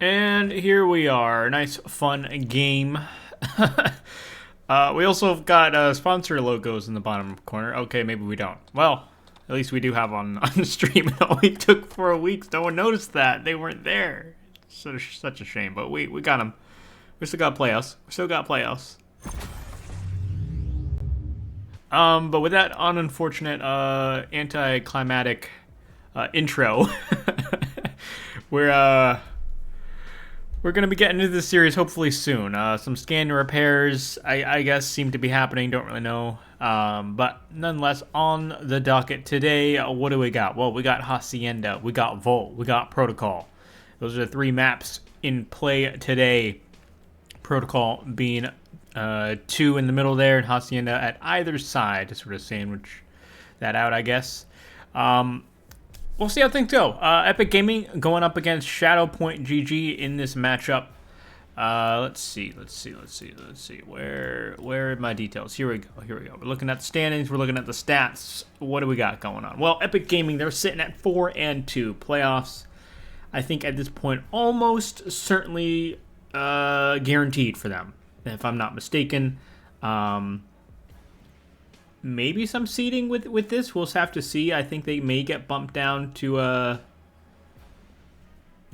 And here we are. Nice, fun game. We also got sponsor logos in the bottom corner. Okay, maybe we don't. Well, at least we do have on the stream. It only took 4 weeks. No one noticed that. They weren't there. Such a shame. But we got them. We still got playoffs. But with that unfortunate, anticlimactic intro, we're going to be getting into this series hopefully soon. Some scan repairs, I guess, seem to be happening. Don't really know. But nonetheless, on the docket today, what do we got? Well, we got Hacienda, we got Volt, we got Protocol. Those are the 3 maps in play today. Protocol being 2 in the middle there, and Hacienda at either side to sort of sandwich that out, I guess. We'll see how things go. Epic Gaming going up against Shadowpointgg in this matchup. Let's see. Where are my details? Here we go. We're looking at the standings. We're looking at the stats. What do we got going on? Well, Epic Gaming, they're sitting at 4-2 playoffs. I think at this point, almost certainly guaranteed for them, if I'm not mistaken. Maybe some seeding with this. We'll have to see. I think they may get bumped down to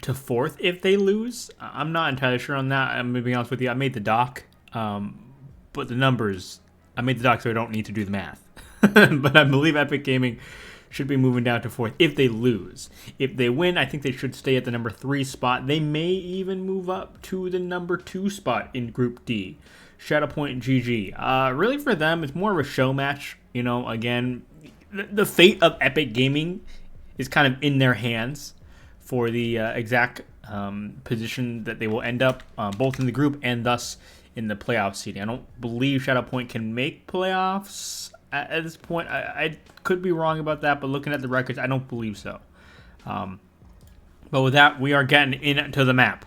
4th if they lose. I'm not entirely sure on that. I'm going to be honest with you. I made the doc, but the numbers, I made the doc so I don't need to do the math. But I believe Epic Gaming should be moving down to 4th if they lose. If they win, I think they should stay at the number 3 spot. They may even move up to the number 2 spot in Group D. Shadowpointgg. Really for them, it's more of a show match. You know, again, the fate of Epic Gaming is kind of in their hands for the exact position that they will end up, both in the group and thus in the playoff seeding. I don't believe Shadowpoint can make playoffs at this point. I could be wrong about that, but looking at the records, I don't believe so. But with that, we are getting into the map.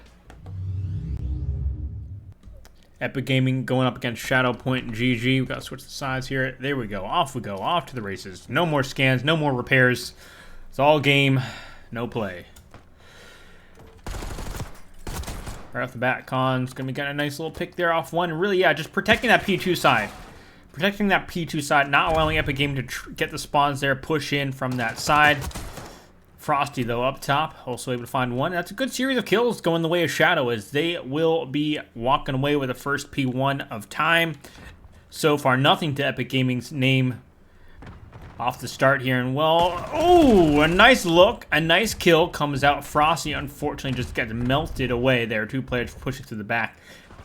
Epic Gaming going up against Shadowpointgg. We've got to switch the sides here. There we go. Off we go. Off to the races. No more scans. No more repairs. It's all game. No play. Right off the bat, Khan's going to be getting a nice little pick there off one. And really, yeah, just protecting that P2 side. Protecting that P2 side. Not allowing Epic Gaming to get the spawns there. Push in from that side. Frosty, though, up top, also able to find one. That's a good series of kills going the way of Shadow, as they will be walking away with the first P1 of time. So far, nothing to Epic Gaming's name off the start here. And, well, oh, a nice look. A nice kill comes out. Frosty, unfortunately, just gets melted away there. 2 players pushing to the back.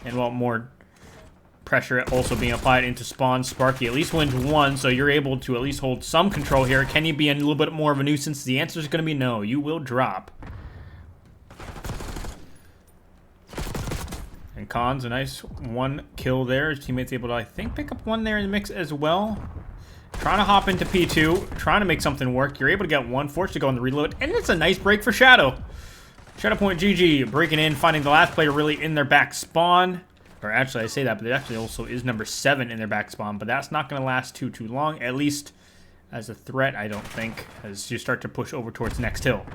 And, well, more pressure also being applied into spawn. Sparky at least wins 1, so you're able to at least hold some control here. Can you be a little bit more of a nuisance? The answer is going to be no. You will drop. And Khan's a nice 1 kill there. His teammate's able to, I think, pick up 1 there in the mix as well. Trying to hop into P2, trying to make something work. You're able to get 1, forced to go on the reload, and it's a nice break for Shadow. Shadowpointgg breaking in, finding the last player really in their back spawn. Or actually, I say that, but it actually also is number 7 in their back spawn. But that's not going to last too long, at least as a threat, I don't think, as you start to push over towards next hill.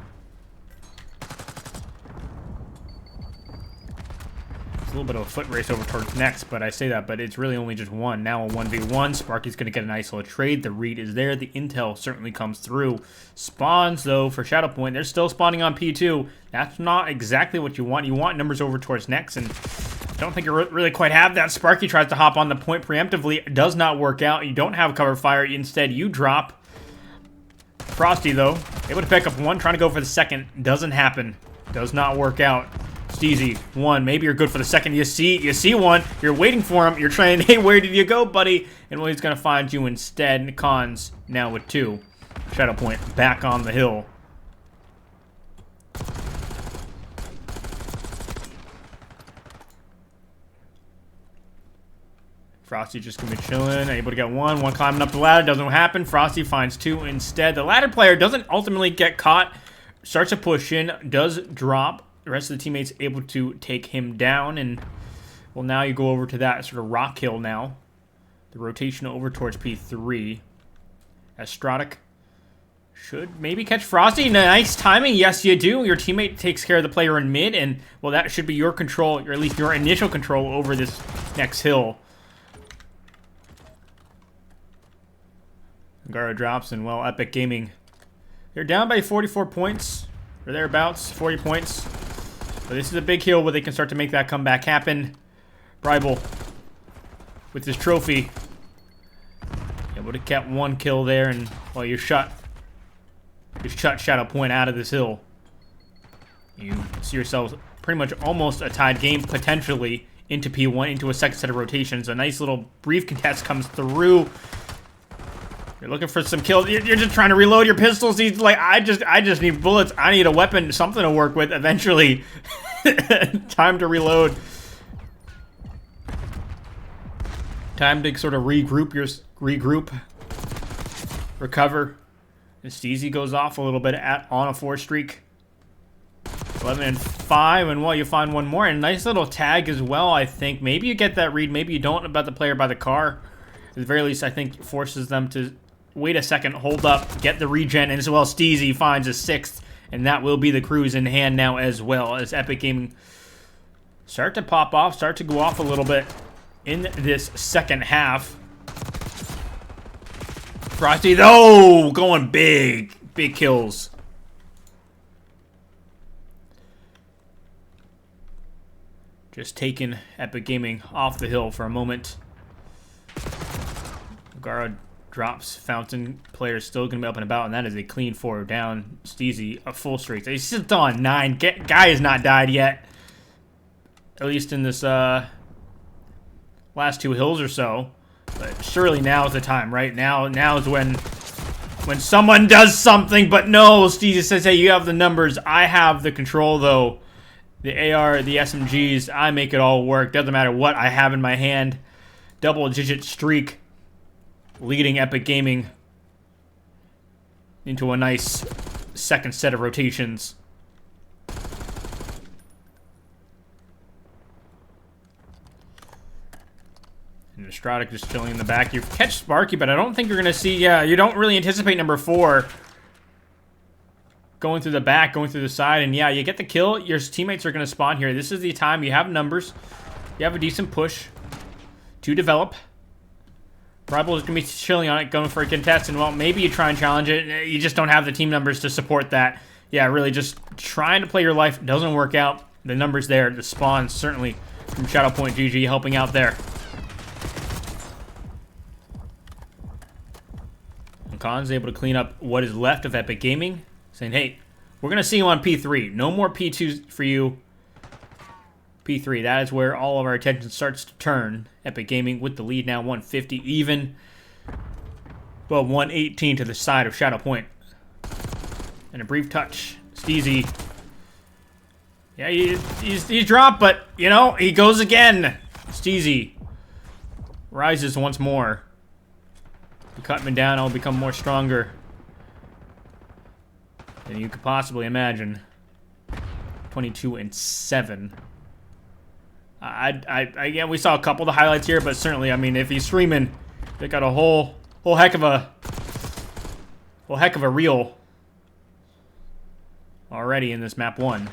It's a little bit of a foot race over towards next, but I say that, but it's really only just 1. Now a 1v1. Sparky's going to get a nice little trade. The read is there. The intel certainly comes through. Spawns, though, for Shadowpoint. They're still spawning on P2. That's not exactly what you want. You want numbers over towards next, and don't think you really quite have that. Sparky tries to hop on the point preemptively. It does not work out. You don't have cover fire. Instead, you drop. Frosty, though, able to pick up 1, trying to go for the second. Doesn't happen. Does not work out. Steezy, 1. Maybe you're good for the second. You see 1. You're waiting for him. You're trying, hey, where did you go, buddy? And well, he's going to find you instead. Khan's now with 2. Shadowpoint back on the hill. Frosty just going to be chilling, able to get 1. 1 climbing up the ladder, doesn't happen. Frosty finds 2 instead. The ladder player doesn't ultimately get caught. Starts to push in, does drop. The rest of the teammates able to take him down. And, well, now you go over to that sort of rock hill now. The rotation over towards P3. As Stradic Should maybe catch Frosty. Nice timing. Yes, you do. Your teammate takes care of the player in mid, and, well, that should be your control, or at least your initial control over this next hill. Garo drops, and, well, Epic Gaming. They're down by 44 points, or thereabouts, 40 points. But this is a big hill where they can start to make that comeback happen. Bribel with his trophy. Able to get one kill there, and, well, you shut Shadowpoint out of this hill. You see yourselves pretty much almost a tied game, potentially, into P1, into a second set of rotations. A nice little brief contest comes through. You're looking for some kills. You're just trying to reload your pistols. He's like, I just need bullets. I need a weapon, something to work with eventually. Time to reload. Time to sort of regroup, recover. And Steezy goes off a little bit on a 4 streak. 11 and 5, and, well, you find one more. And a nice little tag as well, I think. Maybe you get that read, maybe you don't, about the player by the car. At the very least, I think forces them to wait a second, hold up, get the regen, and as well, Steezy finds a 6th, and that will be the cruise in hand now as well, as Epic Gaming start to pop off, start to go off a little bit in this second half. Frosty, though, going big kills. Just taking Epic Gaming off the hill for a moment. Garo drops. Fountain player's still going to be up and about, and that is a clean 4 down. Steezy, a full streak. He's still on 9. Guy has not died yet. At least in this last 2 hills or so. But surely now is the time, right? Now is when someone does something, but no, Steezy says, hey, you have the numbers. I have the control, though. The AR, the SMGs, I make it all work. Doesn't matter what I have in my hand. Double-digit streak. Leading Epic Gaming into a nice second set of rotations. And Nostratic just chilling in the back. You catch Sparky, but I don't think you're going to see... Yeah, you don't really anticipate number 4 going through the back, going through the side. And yeah, you get the kill. Your teammates are going to spawn here. This is the time. You have numbers. You have a decent push to develop. Bribel is going to be chilling on it, going for a contest, and, well, maybe you try and challenge it. You just don't have the team numbers to support that. Yeah, really just trying to play your life doesn't work out. The numbers there, the spawns, certainly from Shadowpointgg helping out there. And Khan's able to clean up what is left of Epic Gaming, saying, hey, we're going to see you on P3. No more P2s for you. P3, that is where all of our attention starts to turn. Epic Gaming with the lead now, 150 even. Well, 118 to the side of Shadowpoint. And a brief touch. Steezy. Yeah, he's dropped, but, you know, he goes again. Steezy rises once more. You cut him down, I'll become more stronger than you could possibly imagine. 22 and 7. Again, we saw a couple of the highlights here, but certainly, I mean, if he's streaming, they got a whole heck of a reel already in this map 1.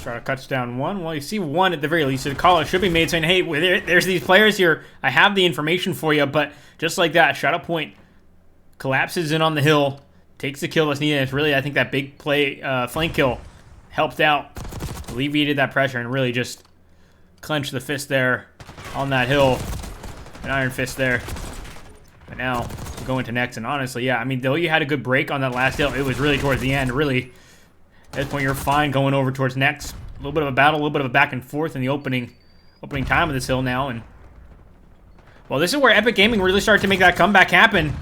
Try to cuts down 1. Well, you see 1 at the very least. The call should be made saying, hey, there's these players here. I have the information for you, but just like that, Shadowpoint collapses in on the hill, takes the kill that's needed. It's really, I think, that big play, flank kill helped out. Alleviated that pressure and really just clenched the fist there on that hill. An iron fist there. But now, we're going to next. And honestly, yeah, I mean, though you had a good break on that last hill, it was really towards the end. Really, at this point, you're fine going over towards next. A little bit of a battle, a little bit of a back and forth in the opening time of this hill now. And, well, this is where Epic Gaming really started to make that comeback happen.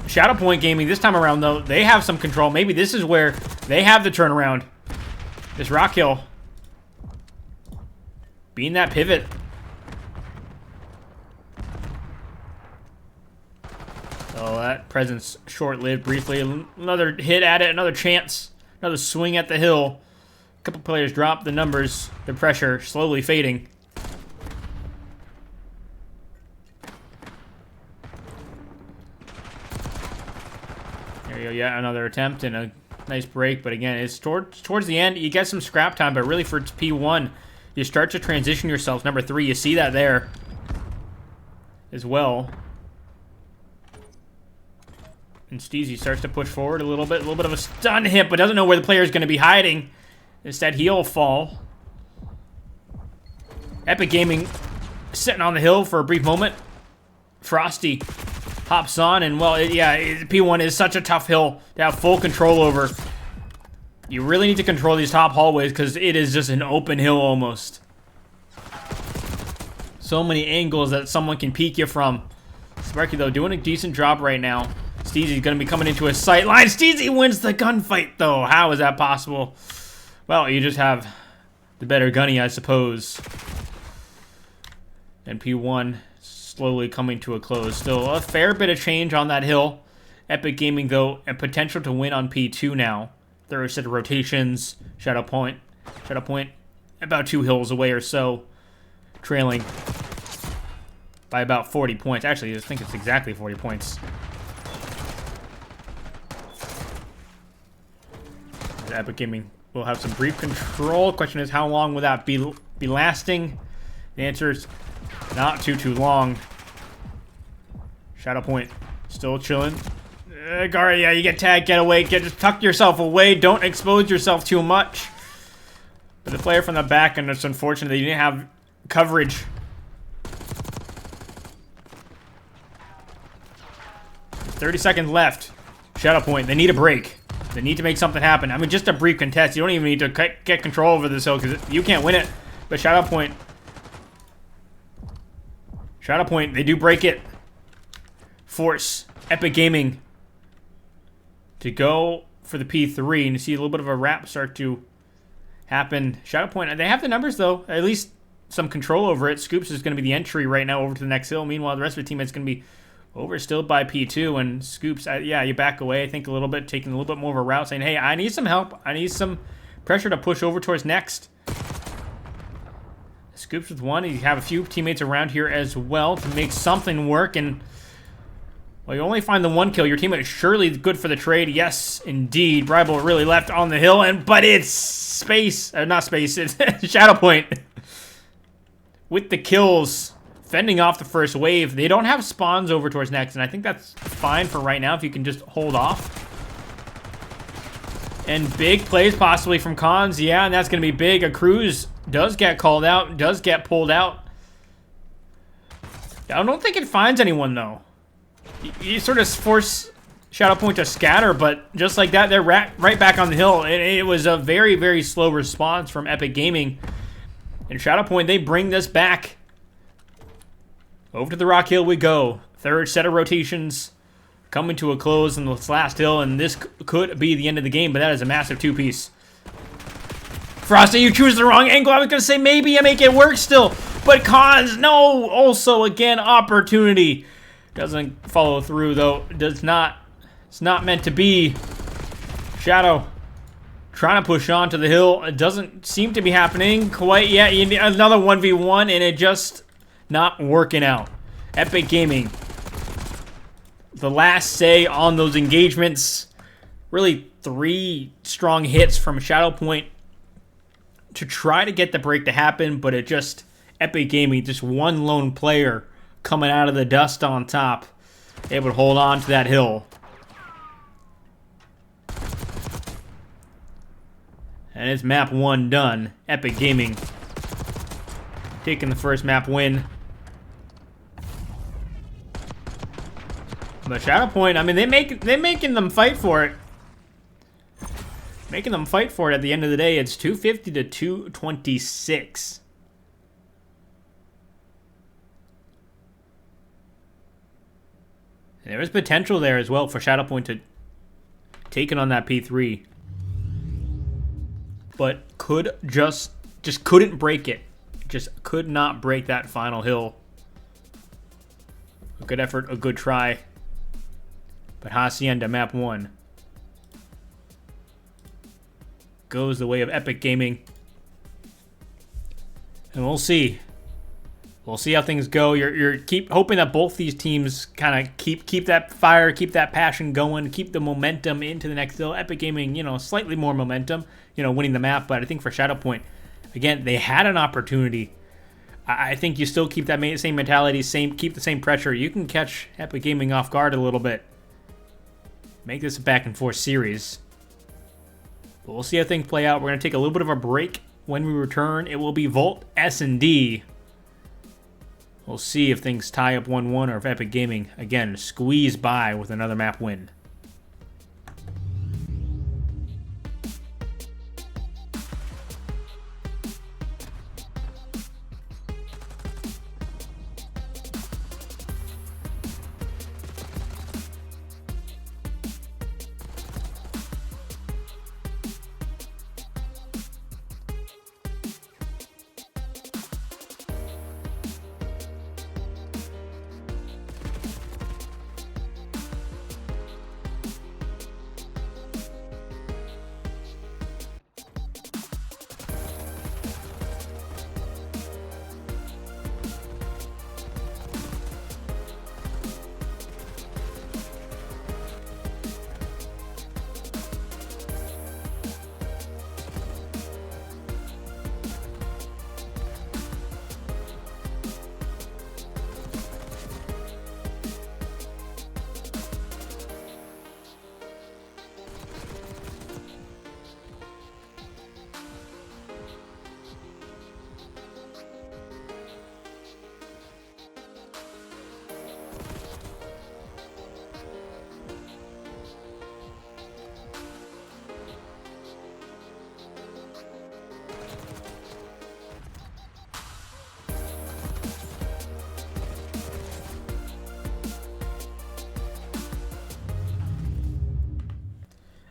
Shadowpoint Gaming, this time around, though, they have some control. Maybe this is where they have the turnaround. This rock hill being that pivot. So that presence short-lived briefly. Another hit at it, another chance, another swing at the hill. A couple players drop the numbers, the pressure slowly fading. There you go, yeah, another attempt and a nice break, but again, it's towards the end. You get some scrap time, but really for P1, you start to transition yourself. Number 3, you see that there as well. And Steezy starts to push forward a little bit of a stun hit, but doesn't know where the player is going to be hiding. Instead, he'll fall. Epic Gaming sitting on the hill for a brief moment. Frosty hops on, and well, P1 is such a tough hill to have full control over. You really need to control these top hallways because it is just an open hill almost. So many angles that someone can peek you from. Sparky, though, doing a decent job right now. Steezy's going to be coming into his sight line. Steezy wins the gunfight, though. How is that possible? Well, you just have the better gunny, I suppose. And P1 slowly coming to a close. Still a fair bit of change on that hill. Epic Gaming, though, and potential to win on P2 now. Third set of rotations. Shadowpoint about 2 hills away or so. Trailing by about 40 points. Actually, I think it's exactly 40 points. Epic Gaming will have some brief control. Question is, how long will that be lasting? The answer is not too long. Shadowpoint still chilling. Gara, yeah, you get tagged, get away, just tuck yourself away, don't expose yourself too much. But the player from the back, and it's unfortunate that you didn't have coverage. There's 30 seconds left. Shadowpoint, they need a break. They need to make something happen. I mean, just a brief contest. You don't even need to get control over this hill because you can't win it. But Shadowpoint, they do break it. Force Epic Gaming to go for the P3, and you see a little bit of a wrap start to happen. Shadowpoint, they have the numbers though. At least some control over it. Scoops is going to be the entry right now over to the next hill. Meanwhile, the rest of the team is going to be overstilled by P2, and Scoops, yeah, you back away, I think, a little bit, taking a little bit more of a route, saying, hey, I need some help. I need some pressure to push over towards next. Scoops with 1. You have a few teammates around here as well to make something work, and, well, you only find the 1 kill. Your teammate is surely good for the trade. Yes, indeed. Bribel really left on the hill, but it's Space. Not Space, it's Shadowpoint. With the kills. Fending off the first wave. They don't have spawns over towards next, and I think that's fine for right now if you can just hold off. And big plays possibly from Cons. Yeah, and that's going to be big. A cruise does get called out, does get pulled out. I don't think it finds anyone, though. You sort of force Shadowpoint to scatter, but just like that, they're right back on the hill. It was a very, very slow response from Epic Gaming. And Shadowpoint, they bring this back. Over to the Rock Hill we go. Third set of rotations coming to a close in this last hill, and this could be the end of the game, but that is a massive 2-piece. Frosty, you choose the wrong angle. I was going to say maybe you make it work still, but Cons, no! Also, again, opportunity. Doesn't follow through, though. It's not meant to be. Shadow trying to push on to the hill. It doesn't seem to be happening quite yet. You need another 1v1, and it just not working out. Epic Gaming, the last say on those engagements. Really 3 strong hits from Shadowpoint to try to get the break to happen, but it just, Epic Gaming, just one lone player coming out of the dust on top, able to hold on to that hill. And it's map 1 done. Epic Gaming taking the first map win. But Shadowpoint, I mean, they're making them fight for it. Making them fight for it at the end of the day. It's 250 to 226. And there is potential there as well for Shadowpoint to take it on that P3. But just couldn't break it. Just could not break that final hill. A good effort, a good try. But Hacienda, map 1, goes the way of Epic Gaming. And we'll see. We'll see how things go. You're keep hoping that both these teams kind of keep that fire, keep that passion going, keep the momentum into the next hill. Epic Gaming, slightly more momentum, winning the map. But I think for Shadowpoint, again, they had an opportunity. I think you still keep that same mentality, keep the same pressure. You can catch Epic Gaming off guard a little bit. Make this a back and forth series. But we'll see how things play out. We're going to take a little bit of a break. When we return, it will be Volt S&D. We'll see if things tie up 1-1 or if Epic Gaming, again, squeeze by with another map win.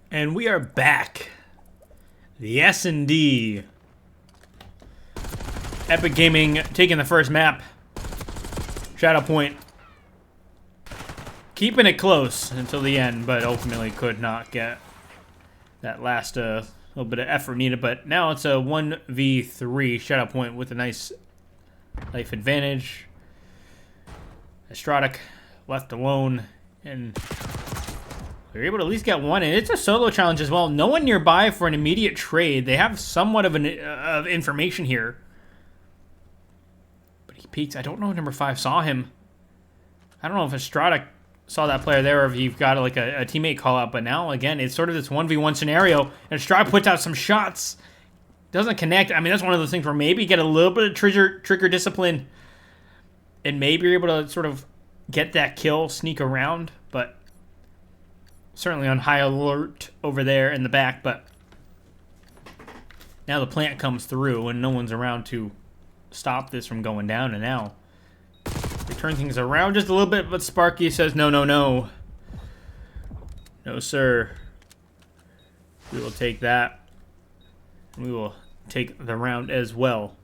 And we are back. The S&D. Epic Gaming taking the first map. Shadowpoint keeping it close until the end, but ultimately could not get that last little bit of effort needed. But now it's a 1v3. Shadowpoint with a nice life advantage. Astrodic left alone, and they're able to at least get one, and it's a solo challenge as well. No one nearby for an immediate trade. They have somewhat of information here. But he peeks. I don't know if number 5 saw him. I don't know if Astrodic saw that player there or if you've got like a teammate call out. But now, again, it's sort of this 1v1 scenario, and Astrodic puts out some shots. Doesn't connect. I mean, that's one of those things where maybe get a little bit of trigger discipline and maybe you're able to sort of get that kill, sneak around, but certainly on high alert over there in the back. But now the plant comes through and no one's around to stop this from going down, and now they turn things around just a little bit, but Sparky says no, no, no. No, sir. We will take that. We will take the round as well.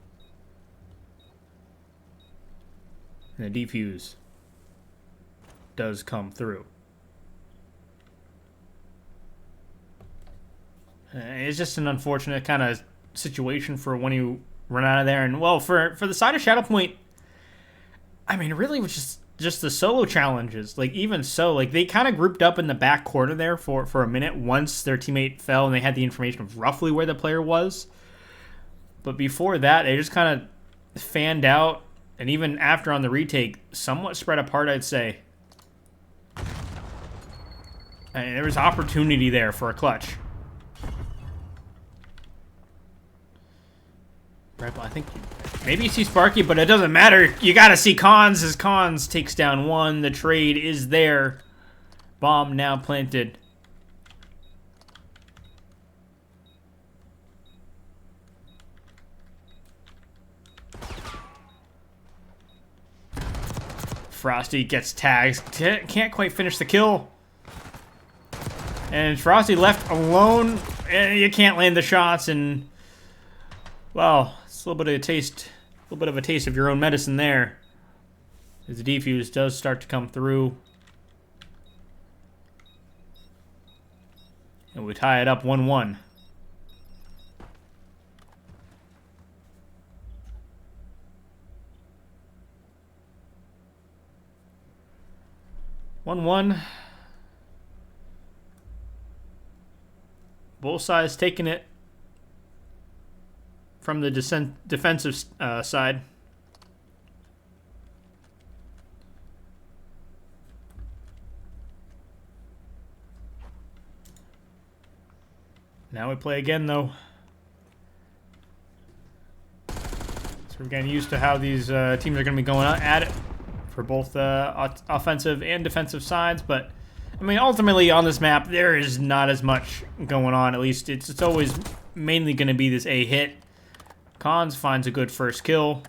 And the defuse does come through. It's just an unfortunate kind of situation for when you run out of there. And, well, for the side of Shadowpoint, I mean, really, it was just the solo challenges. Like, even so, like, they kind of grouped up in the back corner there for a minute once their teammate fell and they had the information of roughly where the player was. But before that, they just kind of fanned out, and even after on the retake, somewhat spread apart, I'd say. And there was opportunity there for a clutch. Right, I think maybe you see Sparky, but it doesn't matter. You gotta see Cons as Cons takes down one. The trade is there. Bomb now planted. Frosty gets tagged. Can't quite finish the kill. And Frosty left alone. And you can't land the shots, and well, it's a little bit of a taste of your own medicine there. As the defuse does start to come through. And we tie it up 1-1. 1-1. Both sides taking it from the defensive side. Now we play again, though. So we're getting used to how these teams are going to be going at it for both offensive and defensive sides. But, I mean, ultimately on this map, there is not as much going on. At least it's always mainly going to be this A hit. Cons finds a good first kill.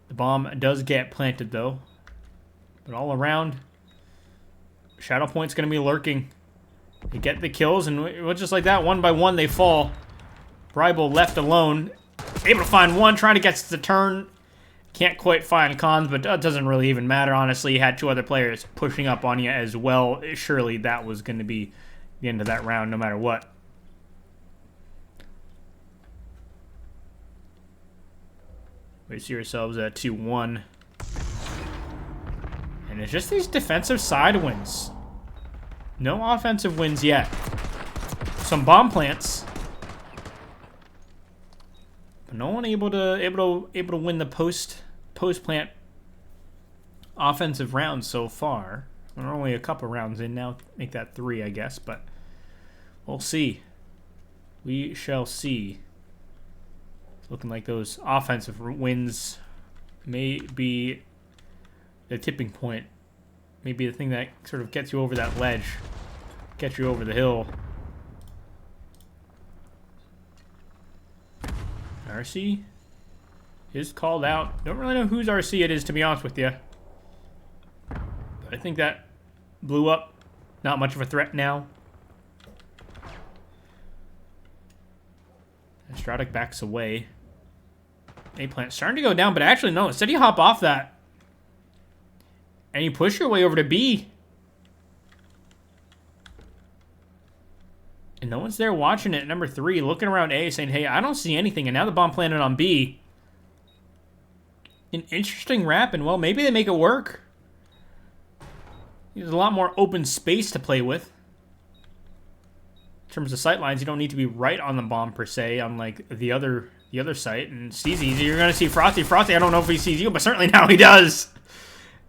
The bomb does get planted, though. But all around, Shadowpoint's going to be lurking. They get the kills, and just like that, one by one, they fall. Bribel left alone. Able to find one, trying to get the turn. Can't quite find Cons, but that doesn't really even matter, honestly. You had two other players pushing up on you as well. Surely that was going to be the end of that round, no matter what. We see ourselves at 2-1. And it's just these defensive side wins. No offensive wins yet. Some bomb plants, but no one able to win the post plant offensive rounds so far. We're only a couple rounds in now. Make that 3, I guess, but we'll see. We shall see. Looking like those offensive wins may be the tipping point. Maybe the thing that sort of gets you over that ledge. Gets you over the hill. RC is called out. Don't really know whose RC it is, to be honest with you. But I think that blew up. Not much of a threat now. Stratic backs away. A-plant starting to go down, but actually no. Instead you hop off that. And you push your way over to B. And no one's there watching it. Number 3, looking around A, saying, hey, I don't see anything. And now the bomb planted on B. An interesting wrap, and well, maybe they make it work. There's a lot more open space to play with. In terms of sight lines, you don't need to be right on the bomb, per se, unlike the other site. And Steezy, you're going to see Frosty. Frosty, I don't know if he sees you, but certainly now he does.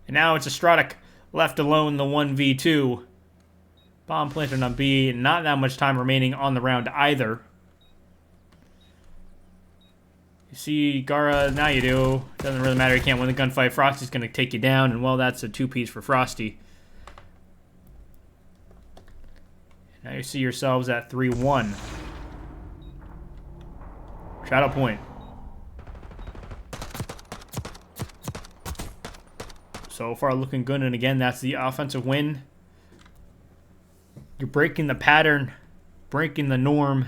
And now it's a Stratic left alone, the 1v2. Bomb planted on B. Not that much time remaining on the round either. You see Gara, now you do. Doesn't really matter, you can't win the gunfight. Frosty's going to take you down, and well, that's a 2-piece for Frosty. Now you see yourselves at 3-1. Shadowpoint. So far looking good, and again, that's the offensive win. You're breaking the pattern, breaking the norm,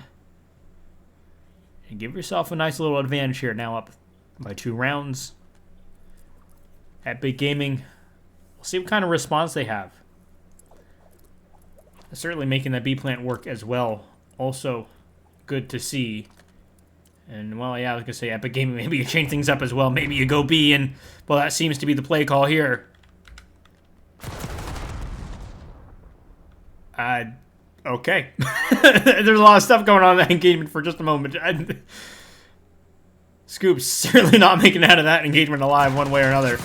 and give yourself a nice little advantage here, now up by 2 rounds. At Big Gaming, we'll see what kind of response they have. Certainly making that B plant work as well. Also good to see. And, well, yeah, I was going to say Epic Gaming, maybe you change things up as well. Maybe you go B, and, well, that seems to be the play call here. Okay. There's a lot of stuff going on in that engagement for just a moment. Scoop's certainly not making it out of that engagement alive one way or another.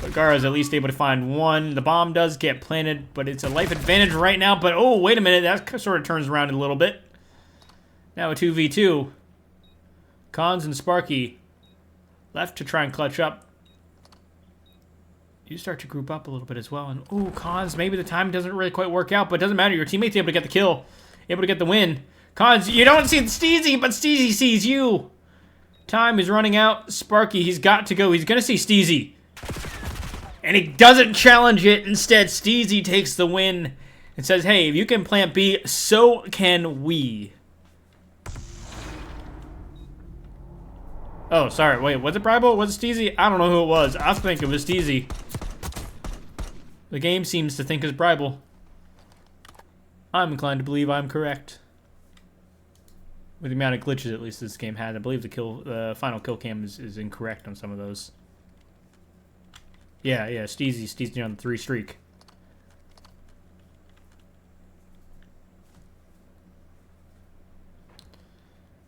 But Gara's at least able to find one. The bomb does get planted, but it's a life advantage right now. But, oh, wait a minute. That sort of turns around a little bit. Now a 2v2. Cons and Sparky left to try and clutch up. You start to group up a little bit as well. And, ooh, Cons, maybe the time doesn't really quite work out, but it doesn't matter. Your teammate's able to get the kill, able to get the win. Cons, you don't see Steezy, but Steezy sees you. Time is running out. Sparky, he's got to go. He's going to see Steezy. And he doesn't challenge it. Instead, Steezy takes the win and says, hey, if you can plant B, so can we. Oh, sorry. Wait, was it Bribel? Was it Steezy? I don't know who it was. I think it was Steezy. The game seems to think it's Bribel. I'm inclined to believe I'm correct. With the amount of glitches at least this game had, I believe the final kill cam is incorrect on some of those. Yeah, Steezy on the 3 streak.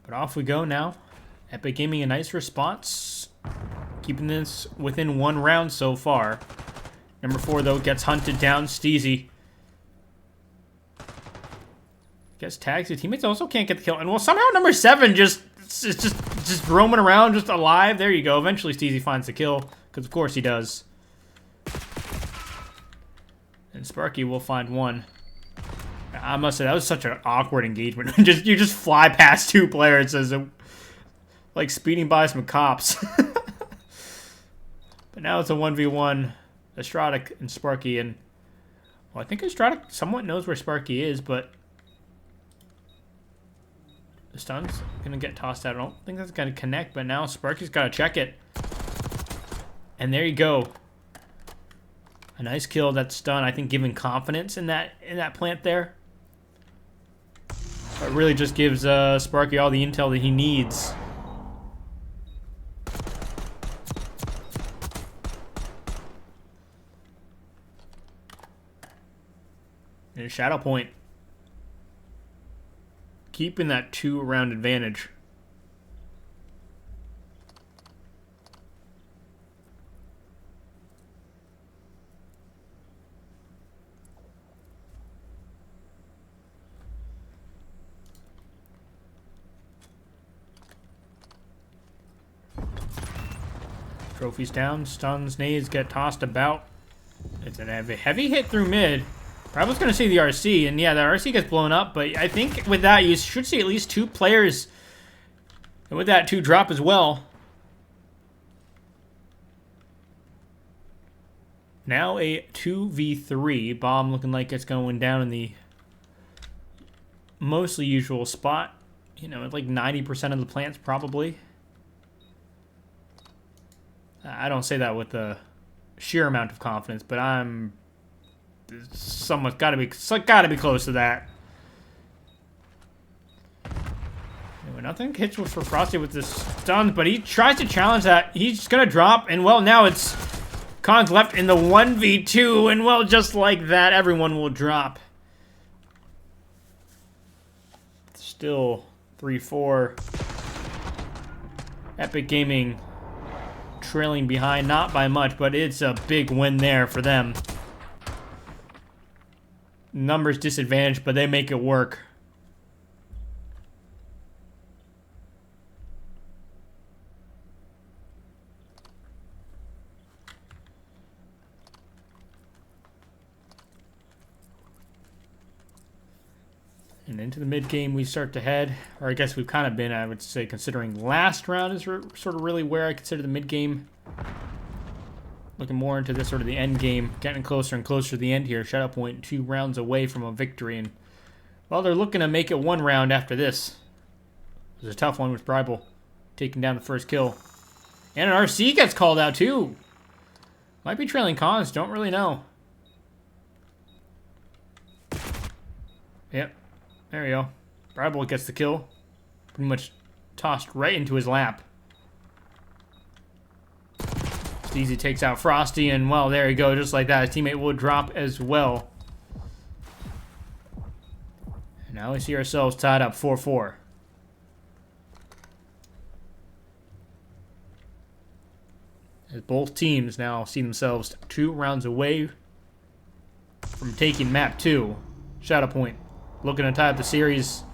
But off we go now. Epic Gaming, a nice response. Keeping this within 1 round so far. Number 4, though, gets hunted down. Steezy gets tagged. His teammates also can't get the kill. And well, somehow number 7 just roaming around, just alive. There you go. Eventually, Steezy finds the kill. Because, of course, he does. And Sparky will find 1. I must say, that was such an awkward engagement. You just fly past 2 players as like speeding by some cops. But now it's a 1v1. Estrada and Sparky, and well, I think Estrada somewhat knows where Sparky is, but the stun's gonna get tossed out. I don't think that's gonna connect, but now Sparky's gotta check it. And there you go. A nice kill. That stun, I think, giving confidence in that plant there. It really just gives Sparky all the intel that he needs. And Shadowpoint keeping that 2-round advantage. Trophies down, stuns, nades get tossed about. It's a heavy hit through mid. I was going to see the RC, and yeah, the RC gets blown up, but I think with that, you should see at least 2 players, and with that, 2 drop as well. Now a 2v3. Bomb looking like it's going down in the mostly usual spot. You know, like 90% of the plants, probably. I don't say that with a sheer amount of confidence, but I'm... someone's got to be close to that. Anyway, nothing hits for Frosty with this stun, but he tries to challenge that. He's gonna drop, and well, now it's Khan's left in the 1v2, and well, just like that, everyone will drop. Still 3-4. Epic Gaming trailing behind, not by much, but it's a big win there for them. Numbers disadvantaged, but they make it work. And into the mid game we start to head, or I guess we've kind of been, I would say, considering last round is sort of really where I consider the mid game. Looking more into this sort of the end game, getting closer and closer to the end here. Shadowpoint 2 rounds away from a victory, and well, they're looking to make it 1 round after this. It was a tough one with Bribel taking down the first kill, and an RC gets called out too. Might be trailing Khans, don't really know. Yep, there we go. Bribel gets the kill, pretty much tossed right into his lap. Steezy takes out Frosty, and well, there you go, just like that. His teammate will drop as well. And now we see ourselves tied up 4-4. As both teams now see themselves 2 rounds away from taking map 2. Shadowpoint looking to tie up the series.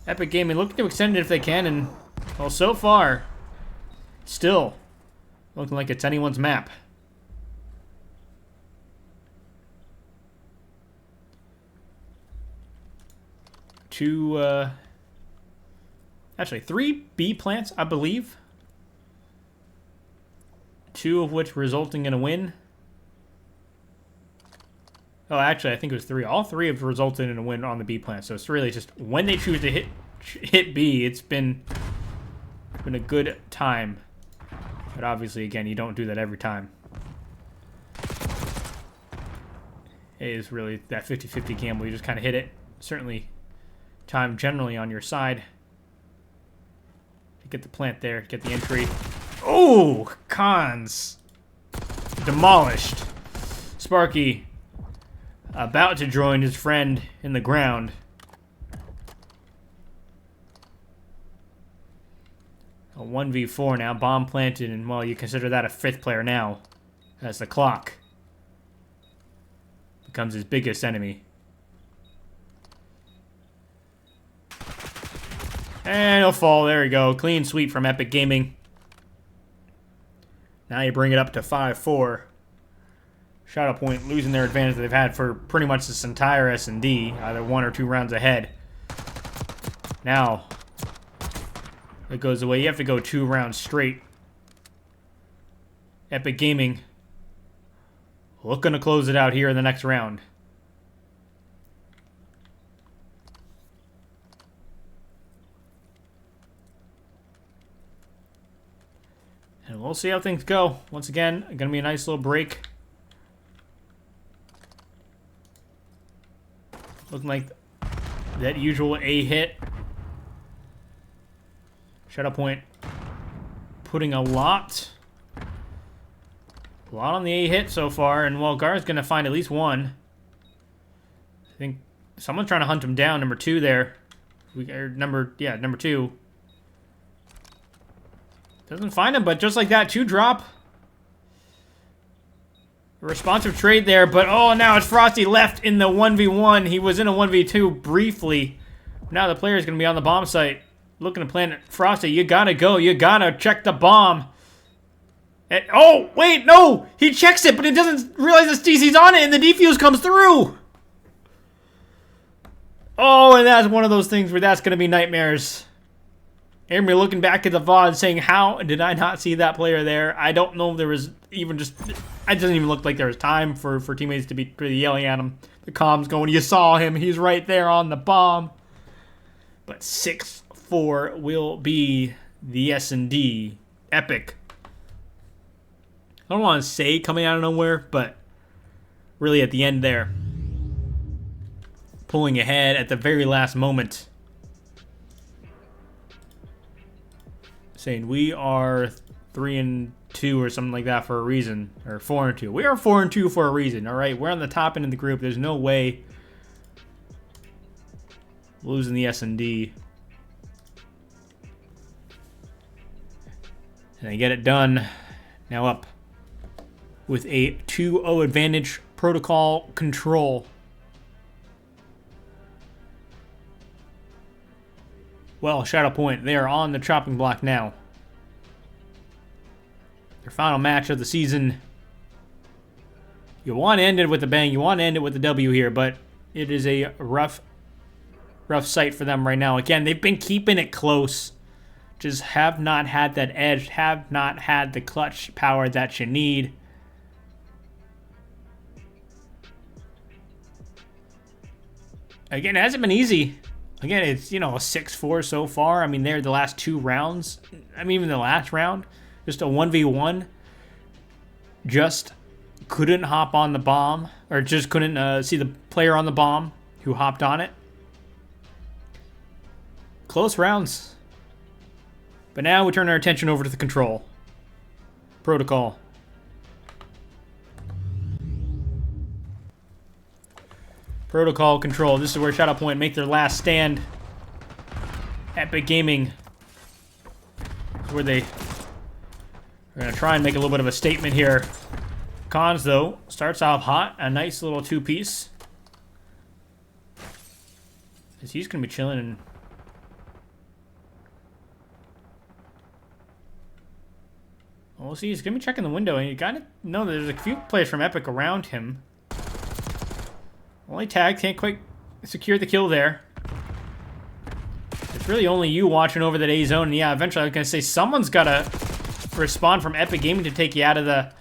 Epic Gaming looking to extend it if they can, and well, so far, still looking like it's anyone's map. Actually 3 B plants, I believe. 2 of which resulting in a win. Oh, actually, I think it was 3. All 3 have resulted in a win on the B plant. So it's really just when they choose to hit B, it's been a good time. But obviously, again, you don't do that every time. It is really that 50-50 gamble. You just kind of hit it. Certainly, time generally on your side. To get the plant there, get the entry. Oh, Khans. demolished. Sparky about to join his friend in the ground. A 1v4 now, bomb planted, and well, you consider that a 5th player now, as the clock becomes his biggest enemy. And he'll fall, there we go, clean sweep from Epic Gaming. Now you bring it up to 5-4. Shadowpoint losing their advantage that they've had for pretty much this entire S&D, either 1 or 2 rounds ahead. Now, it goes away. You have to go 2 rounds straight. Epic Gaming looking to close it out here in the next round. And we'll see how things go. Once again, going to be a nice little break. Looking like that usual A hit. Shadowpoint putting a lot on the A hit so far, and well, Gar's gonna find at least one. I think someone's trying to hunt him down. Number 2 there. Number 2. Doesn't find him, but just like that, 2 drop. A responsive trade there, but oh, now it's Frosty left in the 1v1. He was in a 1v2 briefly. Now the player's gonna be on the bomb site. Looking to plant it. Frosty, you gotta go. You gotta check the bomb. And, oh, wait, no! He checks it, but he doesn't realize the DC's on it, and the defuse comes through! Oh, and that's one of those things where that's gonna be nightmares. And we're looking back at the VOD saying, how did I not see that player there? I don't know if there was even just... It doesn't even look like there was time for teammates to be yelling at him. The comms going, you saw him, he's right there on the bomb. But 6-4 will be the S&D. Epic. I don't want to say coming out of nowhere, but really at the end there. Pulling ahead at the very last moment. Saying we are 3-2 or something like that for a reason. Or 4-2. We are 4-2 for a reason, alright? We're on the top end of the group. There's no way losing the S&D. And they get it done. Now up with a 2-0 advantage. Protocol control. Well, Shadowpoint, they are on the chopping block now. Their final match of the season. You want to end it with a bang. You want to end it with a W here, but it is a rough sight for them right now. Again, they've been keeping it close. Just have not had that edge. Have not had the clutch power that you need. Again, it hasn't been easy. Again, it's, you know, a 6-4 so far. I mean, they're the last 2 rounds. I mean, even the last round. Just a 1v1. Just couldn't hop on the bomb. Or just couldn't see the player on the bomb who hopped on it. Close rounds. But now we turn our attention over to the control. Protocol. Protocol control. This is where Shadowpoint make their last stand. Epic Gaming. Where they are going to try and make a little bit of a statement here. Cons, though, starts off hot. A nice little 2-piece. As he's going to be chilling and... We'll see. He's going to be checking the window. And you got to know that there's a few players from Epic around him. Only tag, can't quite secure the kill there. It's really only you watching over that A zone. And yeah, eventually I was going to say someone's got to respond from Epic Gaming to take you out of the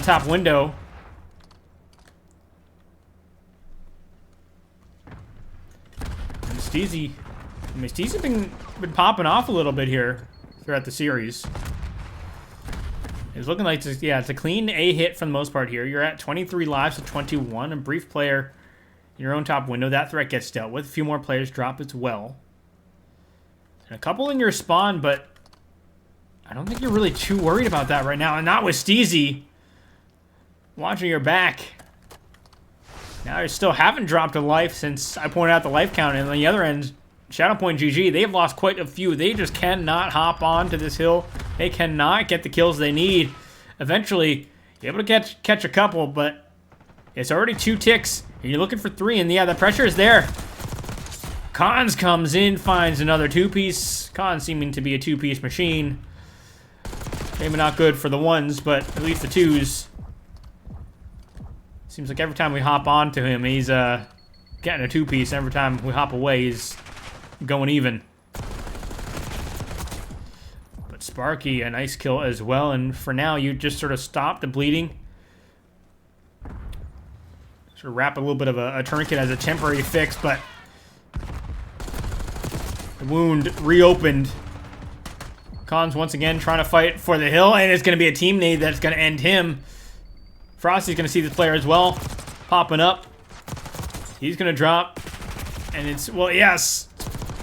top window. And Steezy's been popping off a little bit here throughout the series. It's looking like, yeah, it's a clean A hit for the most part here. You're at 23 lives to 21. A brief player in your own top window. That threat gets dealt with. A few more players drop as well. And a couple in your spawn, but I don't think you're really too worried about that right now, and not with Steezy. Watching your back. Now you still haven't dropped a life since I pointed out the life count, and on the other end, Shadowpointgg, they've lost quite a few. They just cannot hop onto this hill. They cannot get the kills they need. Eventually, you're able to catch a couple, but it's already 2 ticks, and you're looking for 3, and yeah, the pressure is there. Cons comes in, finds another 2-piece. Cons seeming to be a 2-piece machine. Maybe not good for the 1s, but at least the 2s. Seems like every time we hop onto him, he's getting a 2-piece. Every time we hop away, he's going even. But Sparky, a nice kill as well. And for now, you just sort of stop the bleeding. Sort of wrap a little bit of a tourniquet as a temporary fix, but the wound reopened. Cons once again trying to fight for the hill, and it's going to be a team nade that's going to end him. Frosty's going to see this player as well, popping up. He's going to drop, and it's, well, yes.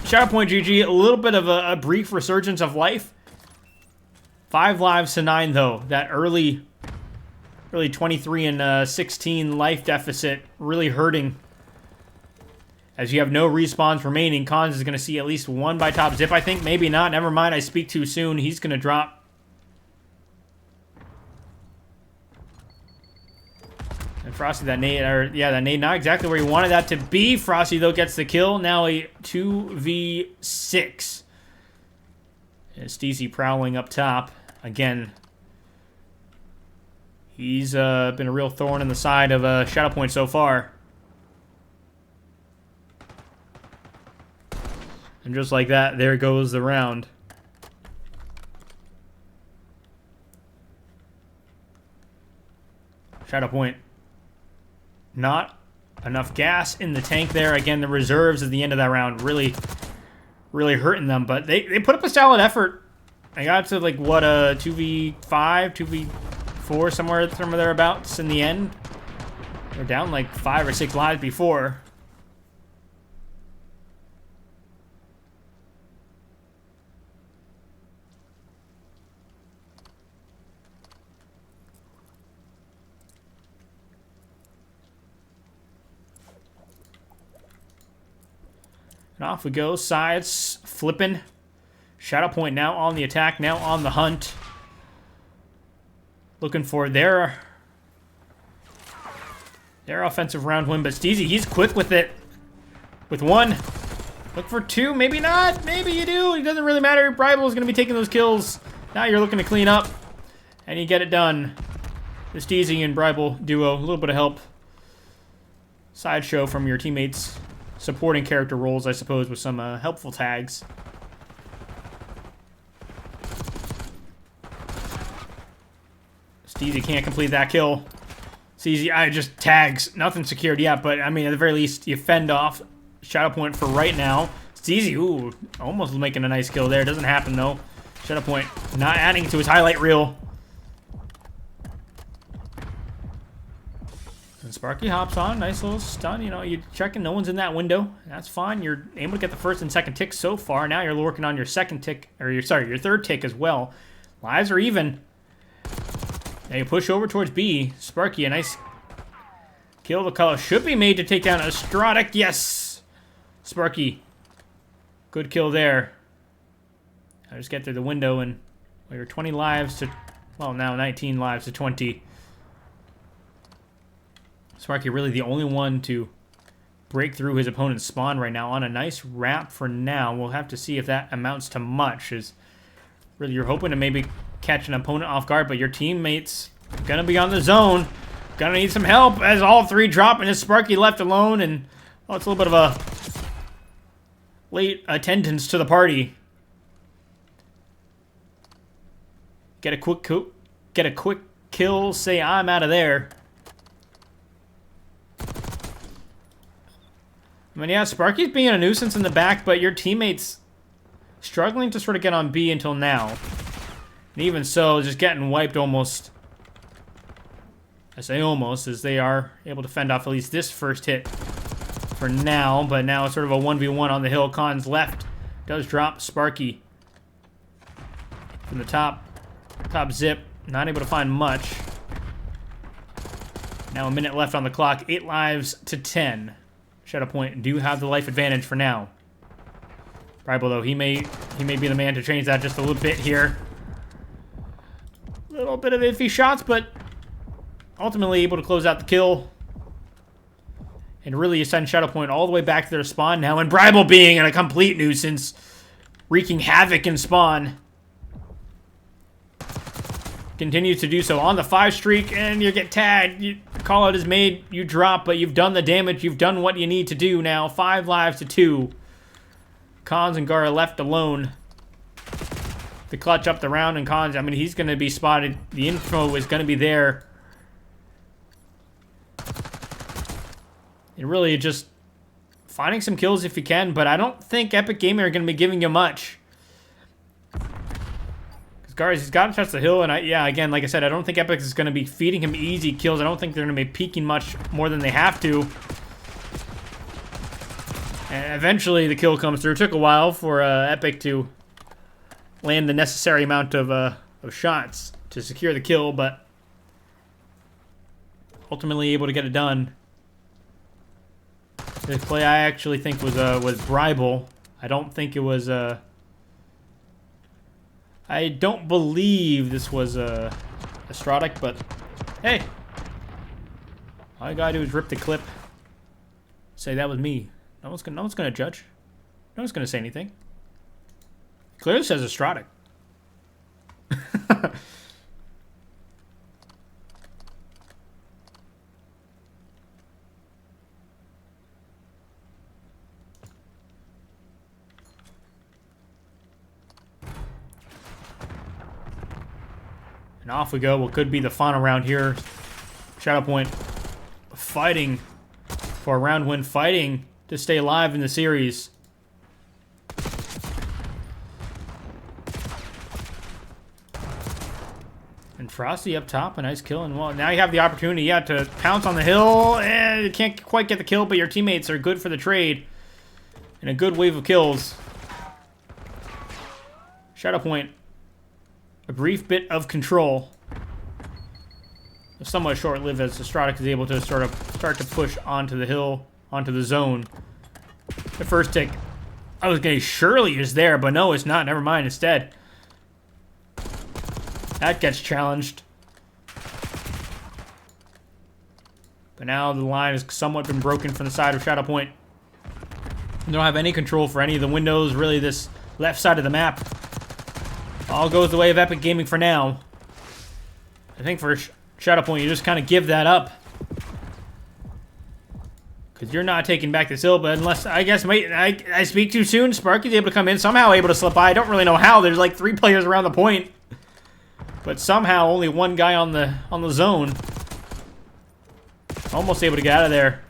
Shadowpointgg, a little bit of a brief resurgence of life. 5 lives to 9, though. That early 23 and 16 life deficit really hurting. As you have no respawns remaining, Cons is going to see at least 1 by top zip, I think. Maybe not. Never mind, I speak too soon. He's going to drop. And Frosty, that nade, that nade, not exactly where he wanted that to be. Frosty, though, gets the kill. Now a 2v6. And Steezy prowling up top. Again, he's been a real thorn in the side of Shadowpoint so far. And just like that, there goes the round. Shadowpoint. Not enough gas in the tank there. Again, the reserves at the end of that round really hurting them. But they put up a solid effort. They got to, like, what, a 2v5, 2v4, somewhere thereabouts in the end. They're down, like, 5 or 6 lives before. And off we go. Sides flipping. Shadowpoint now on the attack, now on the hunt. Looking for their offensive round win, but Steezy, he's quick with it. With 1. Look for 2, maybe not. Maybe you do. It doesn't really matter. Bribel is going to be taking those kills. Now you're looking to clean up, and you get it done. The Steezy and Bribel duo, a little bit of help. Sideshow from your teammates. Supporting character roles, I suppose, with some helpful tags. Steezy can't complete that kill. Steezy, just tags. Nothing secured yet, but I mean, at the very least, you fend off Shadowpoint for right now. Steezy, ooh, almost making a nice kill there. Doesn't happen, though. Shadowpoint not adding to his highlight reel. And Sparky hops on. Nice little stun. You know, you're checking. No one's in that window. That's fine. You're able to get the first and second tick so far. Now you're working on your second tick, or your third tick as well. Lives are even. Now you push over towards B. Sparky, a nice kill. The call should be made to take down Astrodic. Yes! Sparky. Good kill there. I just get through the window, and we were 20 lives to, well, now 19 lives to 20. Sparky really the only one to break through his opponent's spawn right now on a nice wrap for now. We'll have to see if that amounts to much. Is really you're hoping to maybe catch an opponent off guard, but your teammates gonna be on the zone. Gonna need some help as all 3 drop and it's Sparky left alone, and oh, it's a little bit of a late attendance to the party. Get a quick kill, say I'm out of there. I mean, yeah, Sparky's being a nuisance in the back, but your teammates struggling to sort of get on B until now. And even so, just getting wiped almost. I say almost, as they are able to fend off at least this first hit for now. But now it's sort of a 1v1 on the hill. Cons left does drop Sparky. from the top zip. Not able to find much. Now a minute left on the clock. 8 lives to 10. Shadowpoint do have the life advantage for now. Bribel, though, he may be the man to change that just a little bit here. A little bit of iffy shots, but ultimately able to close out the kill. And really send Shadowpoint all the way back to their spawn now. And Bribel being a complete nuisance. Wreaking havoc in spawn. Continues to do so on the 5 streak, and you get tagged. Call out is made, you drop, but you've done the damage. You've done what you need to do now. 5 lives to 2. Cons and Gar are left alone. The clutch up the round, and Cons, I mean, he's going to be spotted. The info is going to be there. And really just finding some kills if you can, but I don't think Epic Gaming are going to be giving you much. He's got to touch the hill, and yeah, again, like I said, I don't think Epic is going to be feeding him easy kills. I don't think they're going to be peeking much more than they have to. And eventually, the kill comes through. It took a while for Epic to land the necessary amount of shots to secure the kill, but ultimately able to get it done. This play I actually think was Bribel. I don't think it was I don't believe this was Astrodic, but hey, all I gotta do is rip the clip. Say that was me. No one's gonna judge. No one's gonna say anything. Clearly says Astrodic. And off we go. What could be the final round here. Shadowpoint fighting for a round win, fighting to stay alive in the series. And Frosty up top, a nice kill. And well, now you have the opportunity, yeah, to pounce on the hill. And you can't quite get the kill, but your teammates are good for the trade. And a good wave of kills. Shadowpoint. A brief bit of control. Somewhat short-lived as Astrodic is able to sort of start to push onto the hill, onto the zone. The first tick, I was going to surely is there, but no, it's not. Never mind, instead. That gets challenged. But now the line has somewhat been broken from the side of Shadowpoint. They don't have any control for any of the windows, really this left side of the map. All goes the way of Epic Gaming for now. I think for Shadowpoint, you just kind of give that up. Because you're not taking back this hill, but unless, I guess, I speak too soon. Sparky's able to come in, somehow able to slip by. I don't really know how. There's like 3 players around the point. But somehow only 1 guy on the zone. Almost able to get out of there.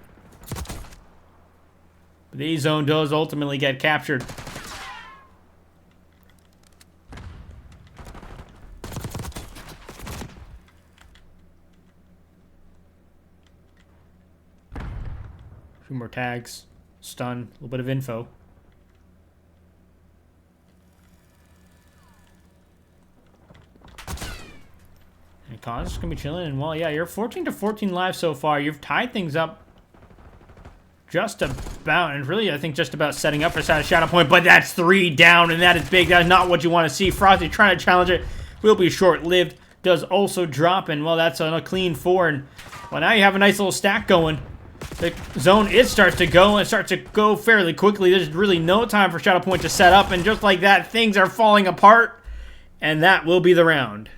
But the zone does ultimately get captured. Few more tags, stun, a little bit of info. And Cons is gonna be chilling, and well, yeah, you're 14 to 14 live so far. You've tied things up just about, and really, I think just about setting up for Shadowpoint, but that's 3 down, and that is big. That is not what you want to see. Frosty trying to challenge it will be short-lived. Does also drop, and well, that's on a clean 4, and well, now you have a nice little stack going. The zone, it starts to go, and starts to go fairly quickly. There's really no time for Shadowpoint to set up, and just like that, things are falling apart, and that will be the round.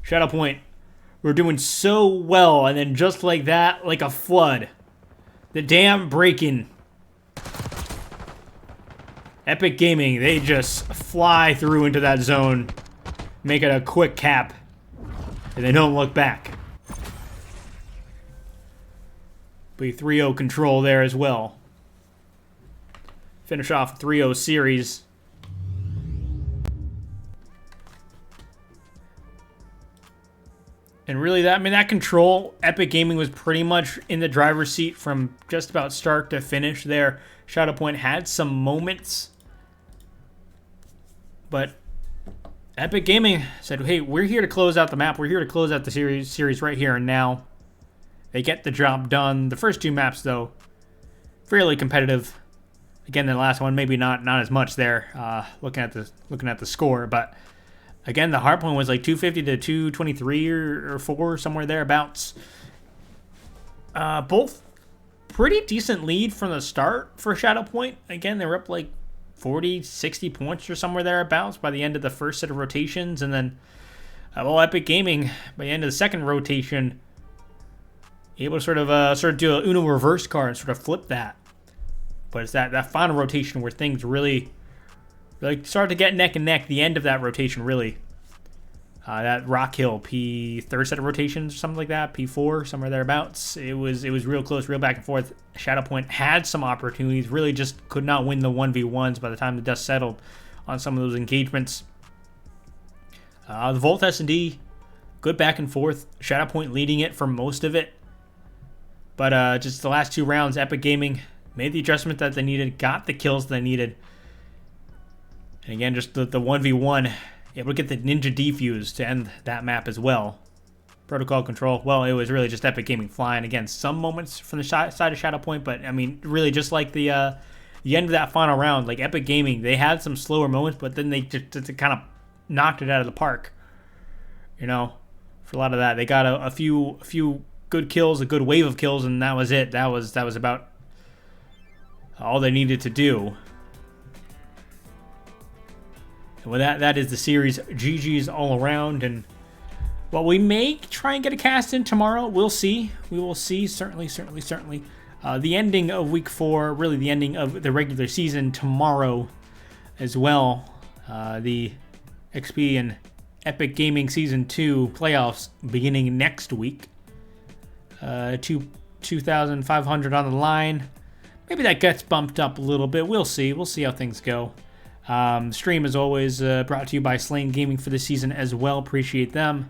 Shadowpoint, we're doing so well, and then just like that, like a flood, the dam breaking. Epic Gaming, they just fly through into that zone, make it a quick cap, and they don't look back. Be 3-0 control there as well. Finish off 3-0 series. And really, that control, Epic Gaming was pretty much in the driver's seat from just about start to finish there. Shadowpoint had some moments, But Epic Gaming said, hey, we're here to close out the map. We're here to close out the series right here and now. They get the job done. The first 2 maps, though, fairly competitive. Again, the last one, maybe not as much there, looking at the score. But again, the hardpoint was like 250 to 223 or 4, somewhere thereabouts. Both pretty decent lead from the start for Shadowpoint. Again, they were up like 40, 60 points or somewhere thereabouts by the end of the first set of rotations. And then, Epic Gaming, by the end of the second rotation, able to sort of do a Uno reverse card and sort of flip that. But it's that final rotation where things really started to get neck and neck. The end of that rotation, really. That Rock Hill third set of rotations or something like that, P4, somewhere thereabouts. It was real close, real back and forth. Shadowpoint had some opportunities, really just could not win the 1v1s by the time the dust settled on some of those engagements. The Volt S&D, good back and forth. Shadowpoint leading it for most of it. But just the last 2 rounds, Epic Gaming made the adjustment that they needed, got the kills they needed. And again, just the 1v1, able to get the Ninja Defuse to end that map as well. Protocol control, well, it was really just Epic Gaming flying. Again, some moments from the side of Shadowpoint, but I mean, really just like the end of that final round, like Epic Gaming, they had some slower moments, but then they just kind of knocked it out of the park. You know, for a lot of that, they got a few good kills, a good wave of kills, and that was it. That was about all they needed to do. And with that is the series. GG's all around. And well, we may try and get a cast in tomorrow. We'll see. We will see. Certainly. The ending of week 4, really the ending of the regular season tomorrow as well. The XP and Epic Gaming Season 2 playoffs beginning next week. 2,500 on the line. Maybe that gets bumped up a little bit. We'll see. We'll see how things go. Stream, as always, brought to you by Slane Gaming for the season as well. Appreciate them.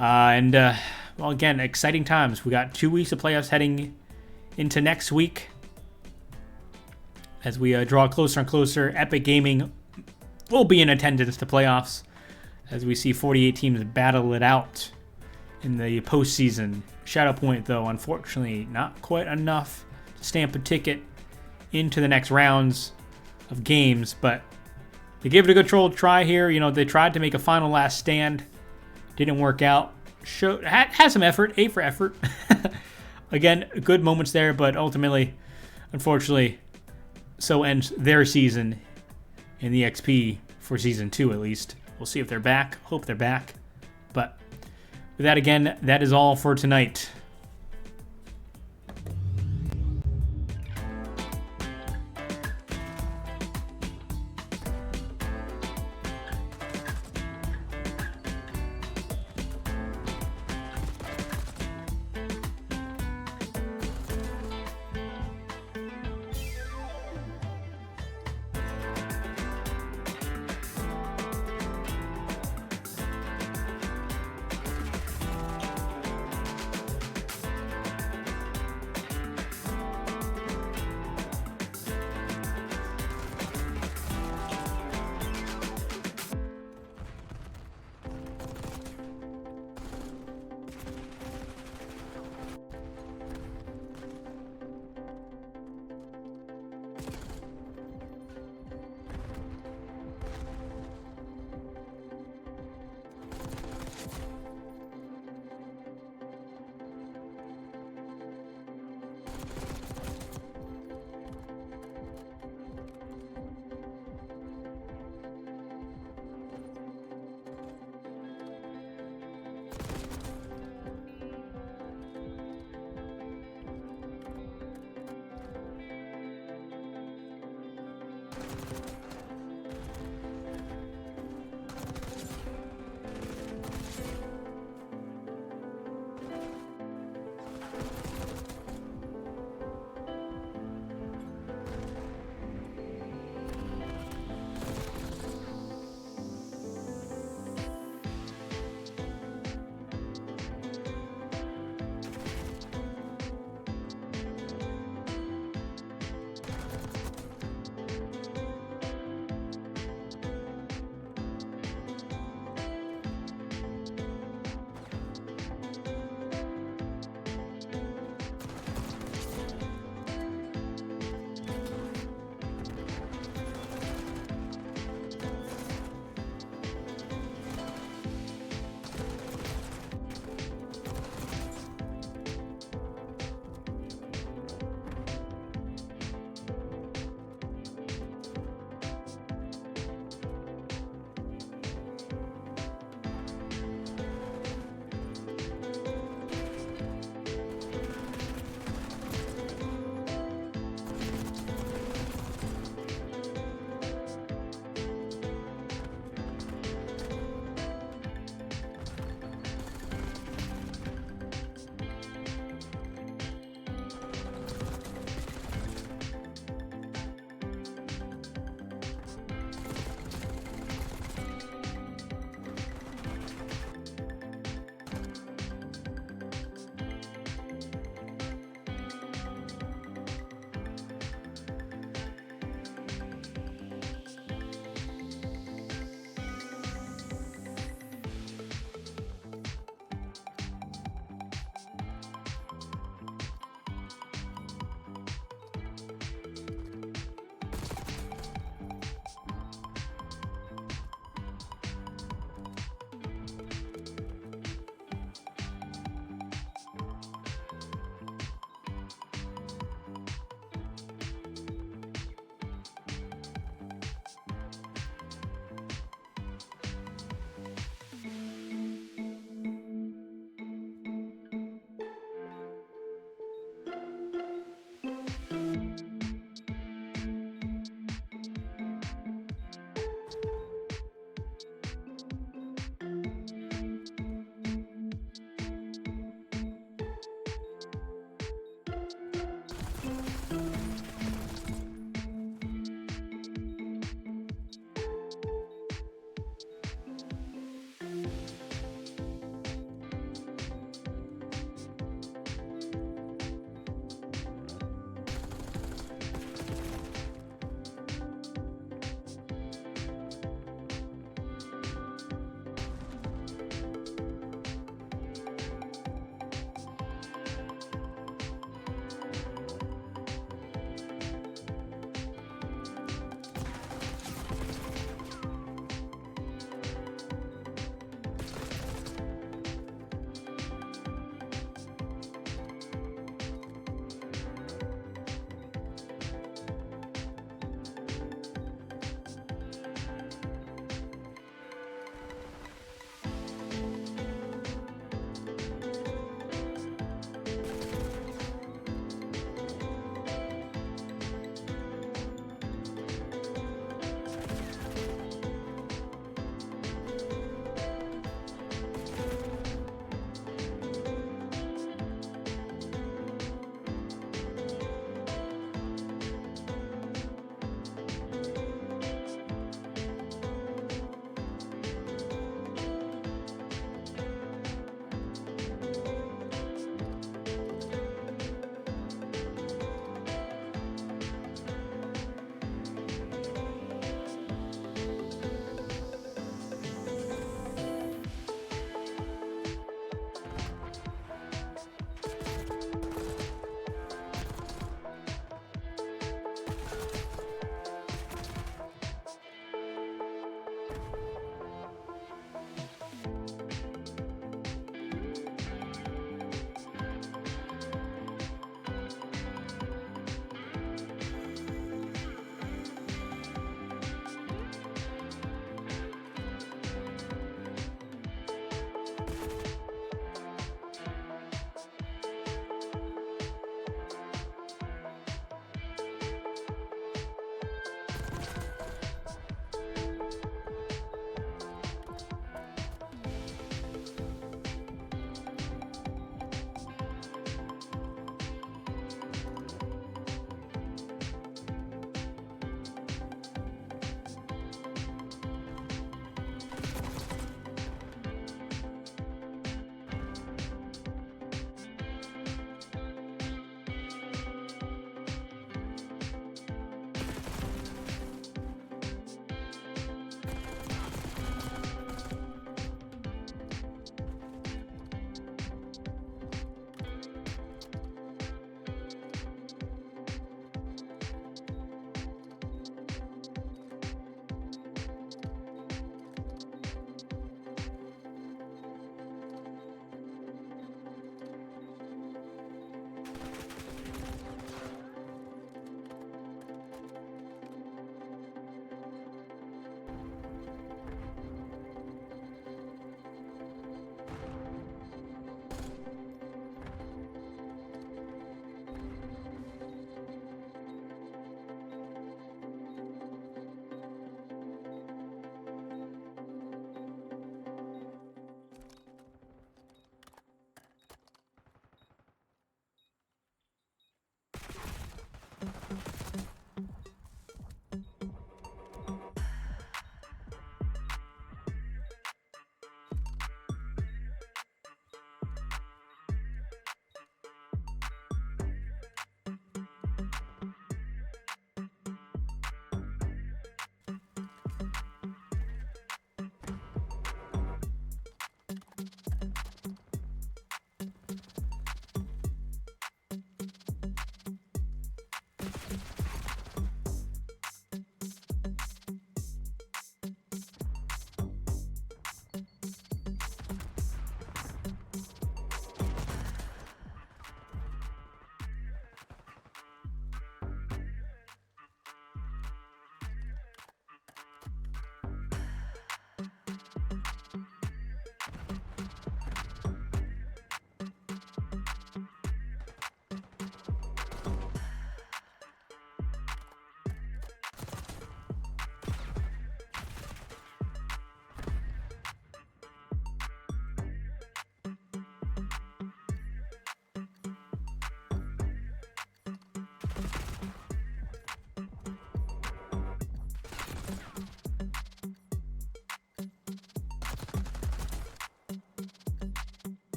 Well, again, exciting times. We got 2 weeks of playoffs heading into next week. As we draw closer and closer, Epic Gaming will be in attendance to playoffs as we see 48 teams battle it out in the postseason. Shadowpoint, though, unfortunately, not quite enough to stamp a ticket into the next rounds of games, but they gave it a good try here. You know, they tried to make a final last stand. Didn't work out. Had some effort, A for effort. Again, good moments there, but ultimately, unfortunately, so ends their season in the XP for Season 2 at least. We'll see if they're back. Hope they're back. But with that, again, that is all for tonight.